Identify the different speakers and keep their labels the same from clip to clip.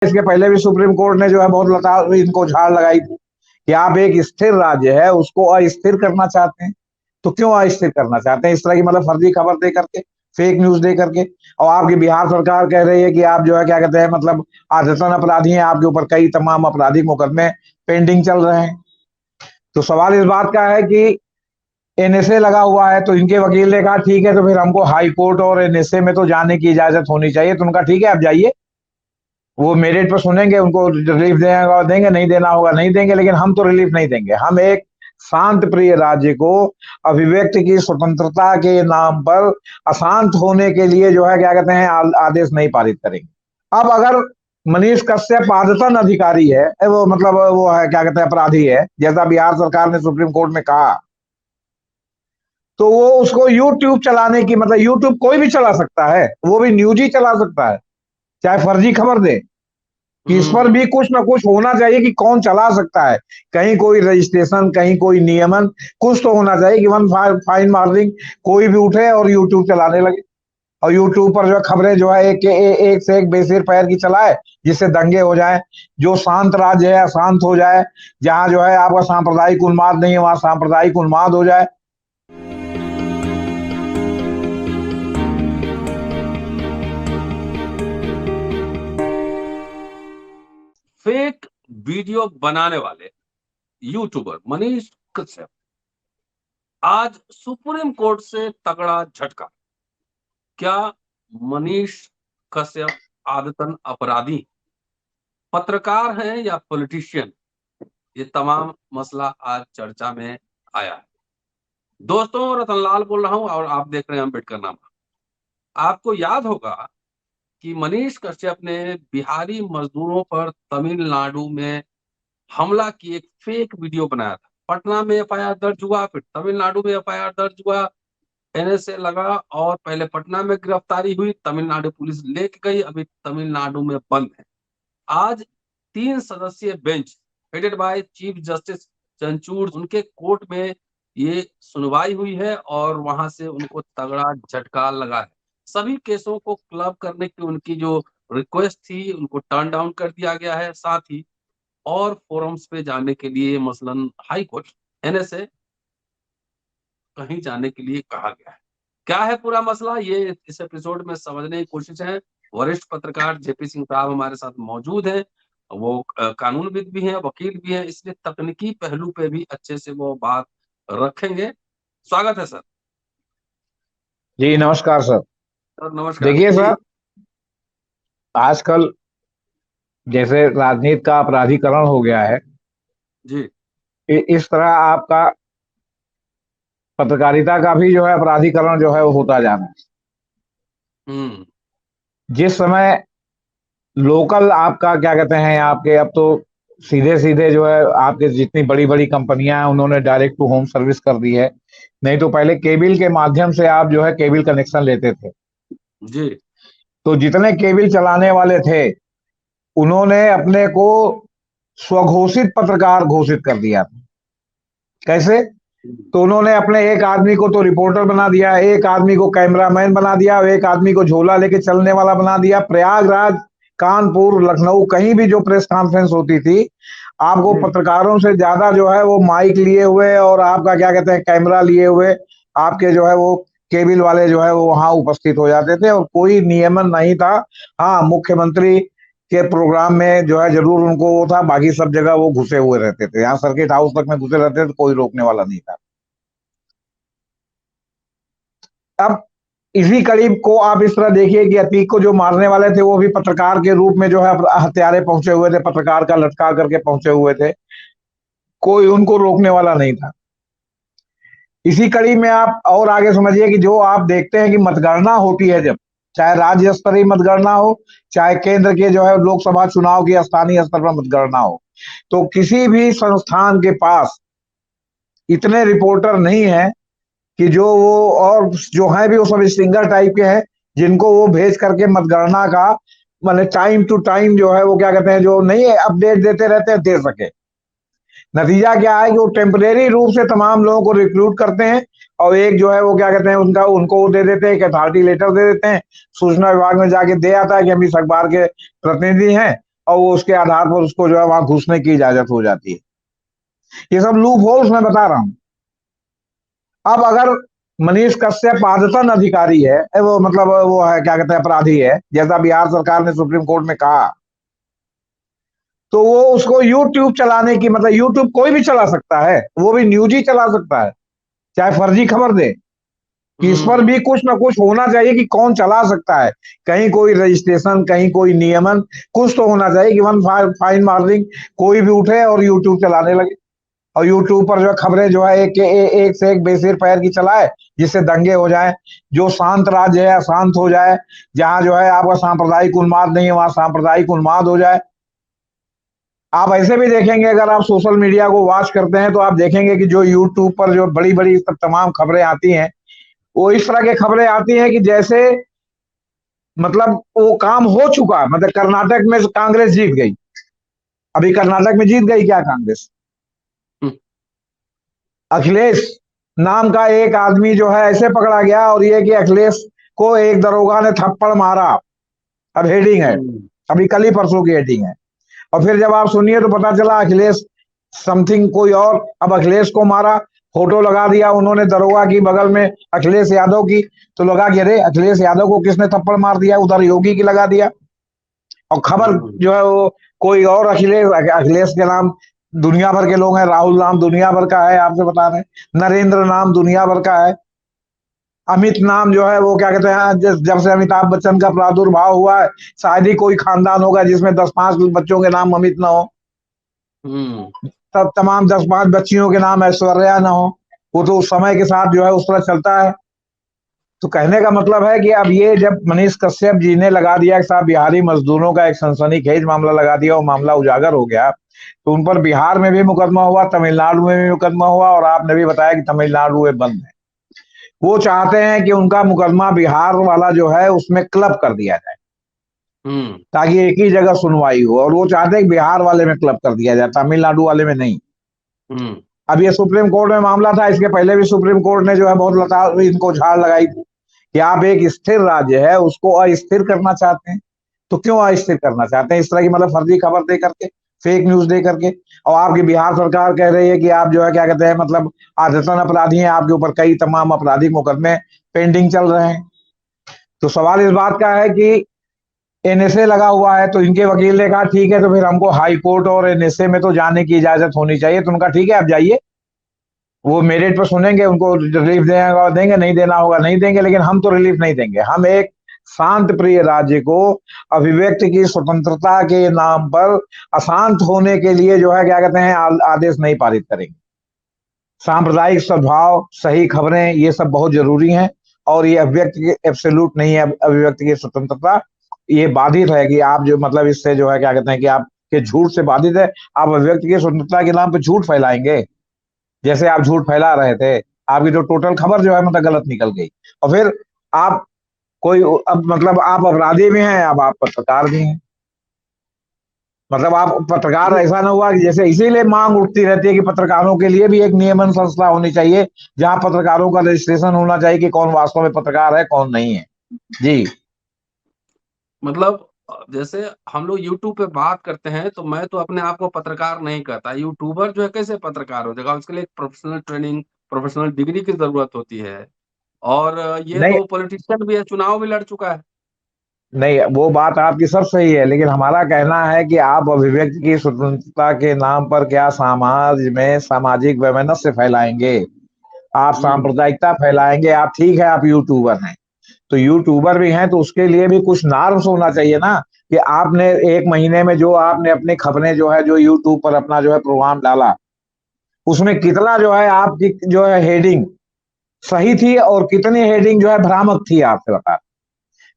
Speaker 1: इसके पहले भी सुप्रीम कोर्ट ने जो है बहुत लता इनको झाड़ लगाई थी कि आप एक स्थिर राज्य है उसको अस्थिर करना चाहते हैं। तो क्यों अस्थिर करना चाहते हैं इस तरह की मतलब फर्जी खबर दे करके, फेक न्यूज दे करके। और आपकी बिहार सरकार कह रही है कि आप जो है क्या कहते हैं मतलब आदतन अपराधी हैं, आपके ऊपर कई तमाम आपराधिक मुकदमे पेंडिंग चल रहे हैं। तो सवाल इस बात का है कि एनएसए लगा हुआ है, तो इनके वकील ने कहा ठीक है तो फिर हमको हाई कोर्ट और एनएसए में तो जाने की इजाजत होनी चाहिए। तो उनका ठीक है आप जाइए, वो मेरिट पर सुनेंगे, उनको रिलीफ देगा देंगे, नहीं देना होगा नहीं देंगे, लेकिन हम तो रिलीफ नहीं देंगे। हम एक शांत प्रिय राज्य को अभिव्यक्ति की स्वतंत्रता के नाम पर अशांत होने के लिए जो है क्या कहते हैं आदेश नहीं पारित करेंगे। अब अगर मनीष कश्यप आदतन अधिकारी है, वो मतलब वो है क्या कहते हैं अपराधी है, जैसा बिहार सरकार ने सुप्रीम कोर्ट में कहा, तो वो उसको यूट्यूब चलाने की मतलब यूट्यूब कोई भी चला सकता है, वो भी न्यूज ही चला सकता है, चाहे फर्जी खबर दे कि इस पर भी कुछ ना कुछ होना चाहिए कि कौन चला सकता है। कहीं कोई रजिस्ट्रेशन, कहीं कोई नियमन, कुछ तो होना चाहिए कि वन फाइन मार्जिंग कोई भी उठे और यूट्यूब चलाने लगे और यूट्यूब पर जो है खबरें जो है एक से एक बेसिर पैर की चलाए, जिससे दंगे हो जाए, जो शांत राज्य है अशांत हो जाए, जहां जो है आपका सांप्रदायिक उन्माद नहीं है वहां सांप्रदायिक उन्माद हो जाए।
Speaker 2: फेक वीडियो बनाने वाले यूट्यूबर मनीष कश्यप आज सुप्रीम कोर्ट से तगड़ा झटका। क्या मनीष कश्यप आदतन अपराधी पत्रकार हैं या पॉलिटिशियन? ये तमाम मसला आज चर्चा में आया है। दोस्तों, रतनलाल बोल रहा हूं और आप देख रहे हैं अम्बेडकर नामा। आपको याद होगा कि मनीष कश्यप ने बिहारी मजदूरों पर तमिलनाडु में हमला की एक फेक वीडियो बनाया था। पटना में एफआईआर दर्ज हुआ, फिर तमिलनाडु में एफआईआर दर्ज हुआ, एनएसए लगा और पहले पटना में गिरफ्तारी हुई, तमिलनाडु पुलिस लेके गई, अभी तमिलनाडु में बंद है। आज 3 सदस्यीय bench headed by chief justice Chandrachud, उनके कोर्ट में ये सुनवाई हुई है और वहां से उनको तगड़ा झटका लगा है। सभी केसों को क्लब करने की उनकी जो रिक्वेस्ट थी उनको टर्न डाउन कर दिया गया है। साथ ही और फोरम्स पे जाने के लिए मसलन हाई कोर्ट, एनएसए कहीं जाने के लिए कहा गया है। क्या है पूरा मसला, ये इस एपिसोड में समझने की कोशिश है। वरिष्ठ पत्रकार जेपी सिंह साहब हमारे साथ मौजूद हैं। वो कानूनविद भी हैं, वकील भी हैं, इसलिए तकनीकी पहलू पे भी अच्छे से वो बात रखेंगे। स्वागत है सर।
Speaker 1: जी नमस्कार सर।
Speaker 2: सर नमस्कार
Speaker 1: देखिए
Speaker 2: जी।
Speaker 1: सर, आजकल जैसे राजनीति का अपराधीकरण हो गया है,
Speaker 2: जी
Speaker 1: इस तरह आपका पत्रकारिता का भी जो है अपराधीकरण जो है वो होता जाना है।
Speaker 2: हम्म
Speaker 1: जिस समय लोकल आपका क्या कहते हैं आपके अब तो सीधे सीधे जो है आपके जितनी बड़ी बड़ी कंपनियां हैं उन्होंने डायरेक्ट टू होम सर्विस कर दी है। नहीं तो पहले केबल के माध्यम से आप जो है केबल कनेक्शन लेते थे,
Speaker 2: जी
Speaker 1: तो जितने केबल चलाने वाले थे उन्होंने अपने को स्वघोषित पत्रकार घोषित कर दिया था। कैसे? तो उन्होंने अपने एक आदमी को तो रिपोर्टर बना दिया, एक आदमी को कैमरामैन बना दिया, एक आदमी को झोला लेके चलने वाला बना दिया। प्रयागराज, कानपुर, लखनऊ कहीं भी जो प्रेस कॉन्फ्रेंस होती थी, आपको पत्रकारों से ज्यादा जो है वो माइक लिए हुए और आपका क्या कहते हैं कैमरा लिए हुए आपके जो है वो केबल वाले जो है वो वहां उपस्थित हो जाते थे और कोई नियमन नहीं था। हाँ, मुख्यमंत्री के प्रोग्राम में जो है जरूर उनको वो था, बाकी सब जगह वो घुसे हुए रहते थे। यहाँ सर्किट हाउस तक में घुसे रहते थे, कोई रोकने वाला नहीं था। अब इसी करीब को आप इस तरह देखिए कि अतीक को जो मारने वाले थे वो भी पत्रकार के रूप में जो है हत्यारे पहुंचे हुए थे, पत्रकार का लटका करके पहुंचे हुए थे, कोई उनको रोकने वाला नहीं था। इसी कड़ी में आप और आगे समझिए कि जो आप देखते हैं कि मतगणना होती है, जब चाहे राज्य स्तरीय मतगणना हो चाहे केंद्र के जो है लोकसभा चुनाव की स्थानीय स्तर पर मतगणना हो, तो किसी भी संस्थान के पास इतने रिपोर्टर नहीं है कि जो वो और जो है भी वो सब स्टिंगर टाइप के हैं जिनको वो भेज करके मतगणना का मतलब टाइम टू टाइम जो है वो क्या कहते हैं जो नहीं है अपडेट देते रहते हैं, दे सके। नतीजा क्या है कि वो टेम्परेरी रूप से तमाम लोगों को रिक्रूट करते हैं और एक जो है वो क्या कहते हैं उनका उनको दे देते हैं, एक अथॉरिटी लेटर दे देते हैं, सूचना विभाग में जाके दे आता है कि हम इस अखबार के प्रतिनिधि हैं और वो उसके आधार पर उसको जो है वहां घुसने की इजाजत हो जाती है। ये सब लूप होल्स मैं बता रहा हूं। अब अगर मनीष कश्यप आदतन अधिकारी है, वो मतलब वो है क्या कहते हैं अपराधी है, जैसा बिहार सरकार ने सुप्रीम कोर्ट में कहा, तो वो उसको यूट्यूब चलाने की, मतलब यूट्यूब कोई भी चला सकता है, वो भी न्यूज ही चला सकता है, चाहे फर्जी खबर दे, कि इस पर भी कुछ ना कुछ होना चाहिए कि कौन चला सकता है। कहीं कोई रजिस्ट्रेशन, कहीं कोई नियमन, कुछ तो होना चाहिए कि वन फाइन मॉर्निंग कोई भी उठे और यूट्यूब चलाने लगे, और यूट्यूब पर जो है खबरें जो है एक से एक बेसिर पैर की चलाए, जिससे दंगे हो जाए, जो शांत राज्य है अशांत हो जाए, जहां जो है आपका सांप्रदायिक उन्माद नहीं है वहां सांप्रदायिक उन्माद हो जाए। आप ऐसे भी देखेंगे, अगर आप सोशल मीडिया को वॉच करते हैं तो आप देखेंगे कि जो यूट्यूब पर जो बड़ी बड़ी तमाम खबरें आती हैं, वो इस तरह की खबरें आती हैं कि जैसे मतलब वो काम हो चुका, मतलब कर्नाटक में कांग्रेस जीत गई। अभी कर्नाटक में जीत गई क्या कांग्रेस? अखिलेश नाम का एक आदमी जो है ऐसे पकड़ा गया, और ये कि अखिलेश को एक दरोगा ने थप्पड़ मारा। अब हेडिंग है, अभी कल ही परसों की हेडिंग है। और फिर जब आप सुनिए तो पता चला अखिलेश समथिंग कोई और, अब अखिलेश को मारा, फोटो लगा दिया उन्होंने दरोगा की बगल में अखिलेश यादव की, तो लगा कि अरे अखिलेश यादव को किसने थप्पड़ मार दिया, उधर योगी की लगा दिया। और खबर जो है वो कोई और, अखिलेश अखिलेश के नाम दुनिया भर के लोग हैं, राहुल नाम दुनिया भर का है, आपसे बता रहे हैं, नरेंद्र नाम दुनिया भर का है, अमित नाम जो है वो क्या कहते हैं, जब से अमिताभ बच्चन का प्रादुर्भाव हुआ है शायद ही कोई खानदान होगा जिसमें 10-5 बच्चों के नाम अमित ना हो, तब तमाम 10-5 बच्चियों के नाम ऐश्वर्या ना हो। वो तो उस समय के साथ जो है उस तरह चलता है। तो कहने का मतलब है कि अब ये जब मनीष कश्यप जी ने लगा दिया कि साहब बिहारी मजदूरों का एक सनसनीखेज मामला लगा दिया, और मामला उजागर हो गया, तो उन पर बिहार में भी मुकदमा हुआ, तमिलनाडु में भी मुकदमा हुआ, और आपने भी बताया कि तमिलनाडु में बंद है। वो चाहते हैं कि उनका मुकदमा बिहार वाला जो है उसमें क्लब कर दिया जाए, ताकि एक ही जगह सुनवाई हो, और वो चाहते हैं कि बिहार वाले में क्लब कर दिया जाए, तमिलनाडु वाले में नहीं। अब ये सुप्रीम कोर्ट में मामला था, इसके पहले भी सुप्रीम कोर्ट ने जो है बहुत लता इनको झाड़ लगाई थी कि आप एक स्थिर राज्य है उसको अस्थिर करना चाहते हैं। तो क्यों अस्थिर करना चाहते हैं? इस तरह की मतलब फर्जी खबर दे करके, फेक न्यूज दे करके। और आपकी बिहार सरकार कह रही है कि आप जो है क्या कहते हैं मतलब आदतन अपराधी हैं, आपके ऊपर कई तमाम आपराधिक मुकदमे पेंडिंग चल रहे हैं। तो सवाल इस बात का है कि एनएसए लगा हुआ है, तो इनके वकील ने कहा ठीक है, तो फिर हमको हाई कोर्ट और एनएसए में तो जाने की इजाजत होनी चाहिए। तो उनका ठीक है आप जाइए, वो मेरिट पर सुनेंगे, उनको रिलीफ देगा देंगे, नहीं देना होगा नहीं देंगे, लेकिन हम तो रिलीफ नहीं देंगे। हम एक शांत प्रिय राज्य को अभिव्यक्ति की स्वतंत्रता के नाम पर अशांत होने के लिए जो है क्या कहते हैं आदेश नहीं पारित करेंगे। सांप्रदायिक सद्भाव, सही खबरें, ये सब बहुत जरूरी हैं, और ये अभिव्यक्ति की एब्सोल्यूट नहीं है, अभिव्यक्ति की स्वतंत्रता ये बाधित है कि आप जो मतलब इससे जो है क्या कहते हैं कि आपके झूठ से बाधित है। आप अभिव्यक्ति की स्वतंत्रता के नाम पर झूठ फैलाएंगे, जैसे आप झूठ फैला रहे थे, आपकी जो टोटल खबर जो है मतलब गलत निकल गई, और फिर आप कोई अब मतलब आप अपराधी भी हैं, अब आप पत्रकार भी हैं। मतलब आप पत्रकार, ऐसा ना हुआ कि जैसे इसीलिए मांग उठती रहती है कि पत्रकारों के लिए भी एक नियमन संस्था होनी चाहिए, जहां पत्रकारों का रजिस्ट्रेशन होना चाहिए कि कौन वास्तव में पत्रकार है कौन नहीं है। जी
Speaker 2: मतलब जैसे हम लोग यूट्यूब पे बात करते हैं तो मैं तो अपने आप को पत्रकार नहीं कहता। यूट्यूबर जो है कैसे पत्रकार हो जाएगा? उसके लिए एक प्रोफेशनल ट्रेनिंग, प्रोफेशनल डिग्री की जरूरत होती है। और ये
Speaker 1: नहीं,
Speaker 2: तो पॉलिटिशियन भी है, चुनाव भी लड़ चुका है।
Speaker 1: नहीं वो बात आपकी सब सही है, लेकिन हमारा कहना है कि आप अभिव्यक्ति की स्वतंत्रता के नाम पर क्या समाज में सामाजिक वैमनस्य फैलाएंगे, आप सांप्रदायिकता फैलाएंगे। आप ठीक है आप यूट्यूबर हैं, तो यूट्यूबर भी हैं तो उसके लिए भी कुछ नॉर्म्स होना चाहिए ना, कि आपने एक महीने में जो आपने अपनी खबरें जो है जो यूट्यूब पर अपना जो है प्रोग्राम डाला, उसमें कितना जो है आपकी जो है हेडिंग सही थी, और कितनी हेडिंग जो है भ्रामक थी, आपसे बता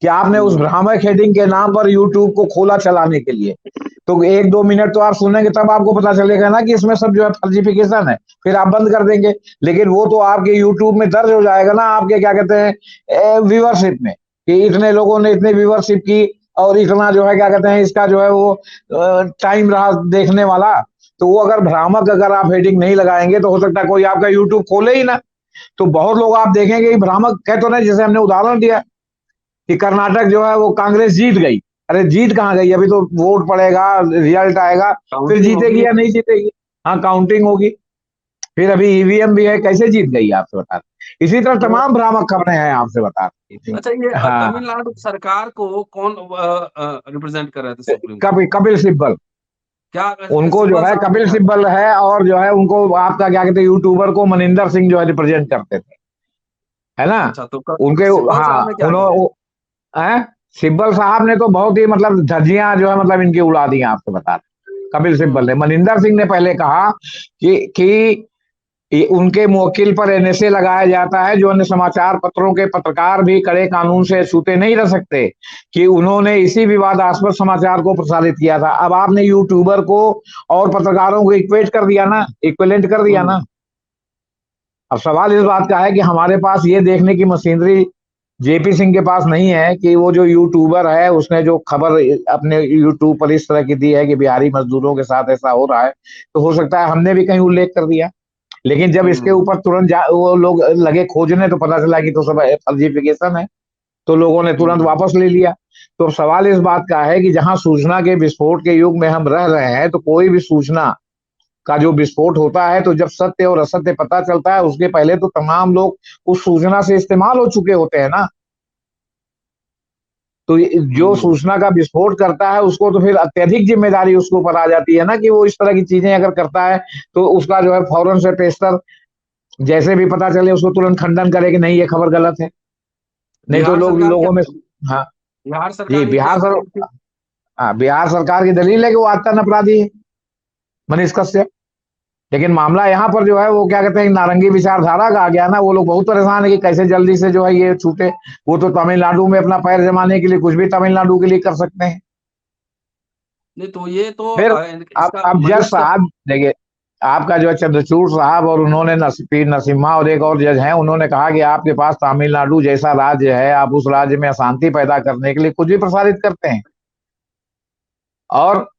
Speaker 1: कि आपने उस भ्रामक हेडिंग के नाम पर यूट्यूब को खोला चलाने के लिए। तो 1-2 मिनट तो आप सुनेंगे, तब आपको पता चलेगा ना कि इसमें सब जो है फर्जिफिकेशन है, फिर आप बंद कर देंगे। लेकिन वो तो आपके यूट्यूब में दर्ज हो जाएगा ना, आपके क्या कहते हैं व्यूअरशिप में, कि इतने लोगों ने इतनी व्यूअरशिप की, और इतना जो है क्या कहते हैं इसका जो है वो टाइम रहा देखने वाला। तो वो अगर भ्रामक अगर आप हेडिंग नहीं लगाएंगे तो हो सकता है कोई आपका यूट्यूब खोले ही ना। तो बहुत लोग आप देखेंगे भ्रामक कह तो नहीं, जैसे हमने उदाहरण दिया कि कर्नाटक जो है वो कांग्रेस जीत गई, अरे जीत कहाँ गई, अभी तो वोट पड़ेगा, रिजल्ट आएगा, फिर
Speaker 2: काउंटिंग
Speaker 1: जीतेगी
Speaker 2: होगी।
Speaker 1: या नहीं जीतेगी। हाँ, काउंटिंग होगी, फिर अभी ईवीएम भी है, कैसे जीत गई आपसे बता रहे। इसी तरह
Speaker 2: तो
Speaker 1: तमाम भ्रामक खबरें हैं आपसे बता रही
Speaker 2: अच्छा, ये
Speaker 1: हाँ।
Speaker 2: तमिलनाडु सरकार को कौन रिप्रेजेंट कर रहे थे सुप्रीम कोर्ट?
Speaker 1: कपिल सिब्बल,
Speaker 2: क्या
Speaker 1: उनको जो
Speaker 2: सिब्बल
Speaker 1: है
Speaker 2: साहब ने
Speaker 1: कपिल
Speaker 2: क्या कहा?
Speaker 1: सिब्बल है, और जो है उनको आपका क्या कहते हैं, यूट्यूबर को मनिंदर सिंह जो है रिप्रेजेंट करते थे, है ना।
Speaker 2: अच्छा, तो
Speaker 1: उनके,
Speaker 2: सिब्बल
Speaker 1: हाँ,
Speaker 2: साहब ने क्या कहा?
Speaker 1: उन्होंने सिब्बल साहब ने तो बहुत ही मतलब धज्जियां जो है मतलब इनकी उड़ा दी आपको बता रहे। कपिल सिब्बल ने,
Speaker 2: हम्म।
Speaker 1: मनिंदर सिंह ने पहले कहा कि उनके मुवक्किल पर एनएसए लगाया जाता है, जो अन्य समाचार पत्रों के पत्रकार भी कड़े कानून से छूते नहीं रह सकते, कि उन्होंने इसी विवादास्पद समाचार को प्रसारित किया था। अब आपने यूट्यूबर को और पत्रकारों को इक्वेट कर दिया ना, इक्विवेलेंट कर दिया
Speaker 2: हम्म।
Speaker 1: ना। अब सवाल इस बात का है कि हमारे पास ये देखने की मशीनरी जेपी सिंह के पास नहीं है कि वो जो यूट्यूबर है उसने जो खबर अपने यूट्यूब पर इस तरह की दी है कि बिहारी मजदूरों के साथ ऐसा हो रहा है, तो हो सकता है हमने भी कहीं उल्लेख कर दिया। लेकिन जब इसके
Speaker 2: हम्म।
Speaker 1: ऊपर तुरंत वो लोग लगे खोजने, तो पता चला कि तो सब फर्जीफिकेशन है, तो लोगों ने तुरंत
Speaker 2: हम्म।
Speaker 1: वापस ले लिया। तो सवाल इस बात का है कि जहां सूचना के विस्फोट के युग में हम रह रहे हैं, तो कोई भी सूचना का जो विस्फोट होता है, तो जब सत्य और असत्य पता चलता है, उसके पहले तो तमाम लोग उस सूचना से इस्तेमाल हो चुके होते हैं ना। तो जो
Speaker 2: हम्म।
Speaker 1: सूचना का विस्फोट करता है उसको तो फिर अत्यधिक जिम्मेदारी उसके ऊपर आ जाती है ना, कि वो इस तरह की चीजें अगर करता है, तो उसका जो है फौरन से पेशतर जैसे भी पता चले उसको तुरंत खंडन करे कि नहीं ये खबर गलत है। नहीं तो
Speaker 2: बिहार सरकार क्या,
Speaker 1: लोगों में। हाँ
Speaker 2: बिहार
Speaker 1: जी,
Speaker 2: सरकार की क्या दलील थी?
Speaker 1: बिहार सरकार की दलील है कि वो आतंक अपराधी है, मनीष कश्यप। लेकिन मामला यहाँ पर जो है वो क्या कहते हैं, नारंगी विचारधारा का आ गया ना। वो लोग बहुत परेशान है कि कैसे जल्दी से जो है ये छूटे। वो तो तमिलनाडु में अपना पैर जमाने के लिए कुछ भी तमिलनाडु के लिए कर सकते हैं।
Speaker 2: नहीं, तो ये तो
Speaker 1: फिर
Speaker 2: इसका
Speaker 1: अब जज
Speaker 2: मनीष का।
Speaker 1: साहब देखिए, आपका जो है चंद्रचूड़ साहब और उन्होंने पीर नरसिम्हा और एक और जज हैं, उन्होंने कहा कि आपके पास तमिलनाडु जैसा राज्य है, आप उस राज्य में अशांति पैदा करने के लिए कुछ भी प्रसारित करते हैं। और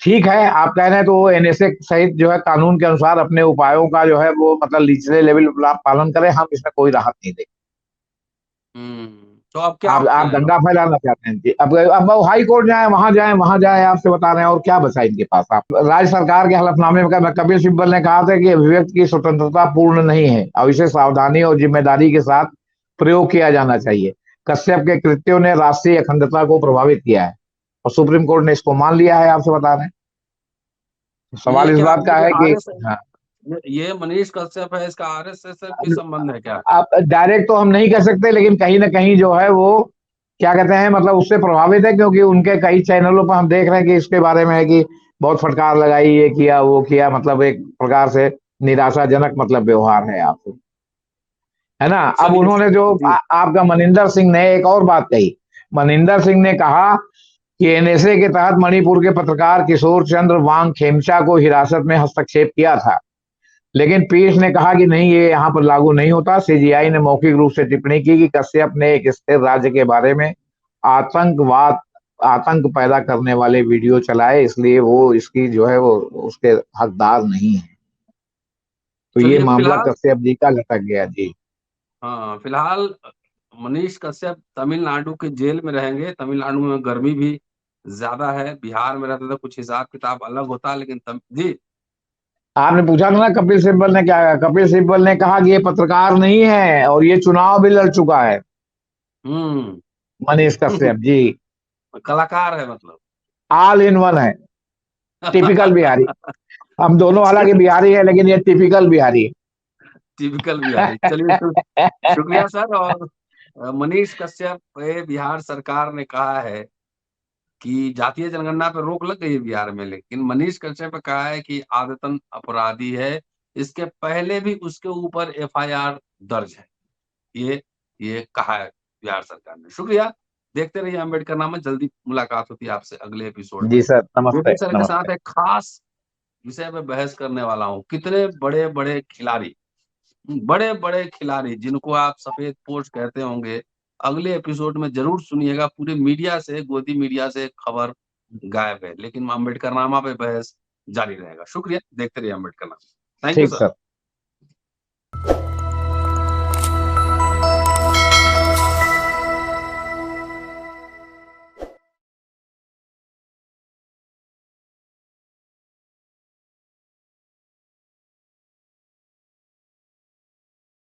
Speaker 1: ठीक है, आप कह रहे हैं तो वो एनएसए सहित जो है कानून के अनुसार अपने उपायों का जो है वो मतलब निचले लेवल पर पालन करें, हम इसमें कोई राहत नहीं देंगे।
Speaker 2: तो अब क्या
Speaker 1: आप
Speaker 2: ऑप्शन है?
Speaker 1: दंगा फैलाना चाहते हैं जी। अब वो हाई कोर्ट जाए, वहां जाए, आपसे बता रहे हैं, और क्या बचा इनके पास। आप राज्य सरकार के हलफनामे में कपिल सिब्बल ने कहा था कि अभिव्यक्ति की स्वतंत्रता पूर्ण नहीं है और इसे सावधानी और जिम्मेदारी के साथ प्रयोग किया जाना चाहिए। कश्यप के कृत्यों ने राष्ट्रीय अखंडता को प्रभावित किया है, और सुप्रीम कोर्ट ने इसको मान लिया है, आपसे बता रहे हैं।
Speaker 2: ये
Speaker 1: सवाल इस
Speaker 2: क्या,
Speaker 1: बात का
Speaker 2: ये
Speaker 1: है कि
Speaker 2: आरएस,
Speaker 1: हाँ,
Speaker 2: ये मनीष कश्यप है, इसका आरएसएस से भी संबंध है क्या?
Speaker 1: अब डायरेक्ट तो हम नहीं कह सकते, लेकिन कहीं ना कहीं जो है वो क्या कहते हैं मतलब उससे प्रभावित है, क्योंकि उनके कई चैनलों पर हम देख रहे हैं कि इसके बारे में है कि बहुत फटकार लगाई, ये किया वो किया, मतलब एक प्रकार से निराशाजनक मतलब व्यवहार है आपसे, है ना। अब
Speaker 2: चलिए।
Speaker 1: उन्होंने जो
Speaker 2: जी।
Speaker 1: आपका मनिंदर सिंह ने एक और बात कही। मनिंदर सिंह ने कहा कि एनएसए के तहत मणिपुर के पत्रकार किशोर चंद्र वांग खेमचा को हिरासत में हस्तक्षेप किया था, लेकिन पीठ ने कहा कि नहीं, ये यहाँ पर लागू नहीं होता। सीजीआई ने मौखिक रूप से टिप्पणी की कि कश्यप ने एक स्थिर राज्य के बारे में आतंकवाद आतंक पैदा करने वाले वीडियो चलाए, इसलिए वो इसकी जो है वो उसके हकदार नहीं है। तो ये
Speaker 2: चलिए,
Speaker 1: मामला
Speaker 2: फिलहाल,
Speaker 1: कश्यप जी का लटक गया जी।
Speaker 2: हाँ, फिलहाल मनीष कश्यप तमिलनाडु के जेल में रहेंगे। तमिलनाडु में गर्मी भी ज्यादा है, बिहार में रहते तो कुछ हिसाब किताब अलग होता, लेकिन जी।
Speaker 1: आपने पूछा था ना कपिल सिब्बल ने क्या कहा। कपिल सिब्बल ने कहा कि ये पत्रकार नहीं है और ये चुनाव भी लड़ चुका है,
Speaker 2: हम्म।
Speaker 1: मनीष कश्यप जी।
Speaker 2: कलाकार है मतलब।
Speaker 1: ऑल इन वन है, टिपिकल बिहारी। हम दोनों हालांकि बिहारी है, लेकिन ये टिपिकल बिहारी
Speaker 2: टिपिकल बिहारी। चलिए,
Speaker 1: है।
Speaker 2: शुक्रिया सर। और मनीष कश्यप पे बिहार सरकार ने कहा है कि जातीय जनगणना पे रोक लग गई है बिहार में, लेकिन मनीष कश्यप ने कहा है कि आदतन अपराधी है, इसके पहले भी उसके ऊपर एफआईआर दर्ज है। ये कहा है बिहार सरकार ने। शुक्रिया। देखते रहिए अम्बेडकर नामा। जल्दी मुलाकात होती है आपसे अगले एपिसोड में।
Speaker 1: जी सर, नमस्ते
Speaker 2: जेपी सर के
Speaker 1: नमस्ते।
Speaker 2: साथ एक खास विषय पे बहस करने वाला हूँ। कितने बड़े बड़े खिलाड़ी, बड़े बड़े खिलाड़ी जिनको आप सफेद पोश कहते होंगे, अगले एपिसोड में जरूर सुनिएगा। पूरे मीडिया से, गोदी मीडिया से खबर गायब है, लेकिन अम्बेडकर नामा पे बहस जारी रहेगा। शुक्रिया। देखते रहिए अम्बेडकर नामा। थैंक यू
Speaker 1: ठीक
Speaker 2: सर।
Speaker 1: सर।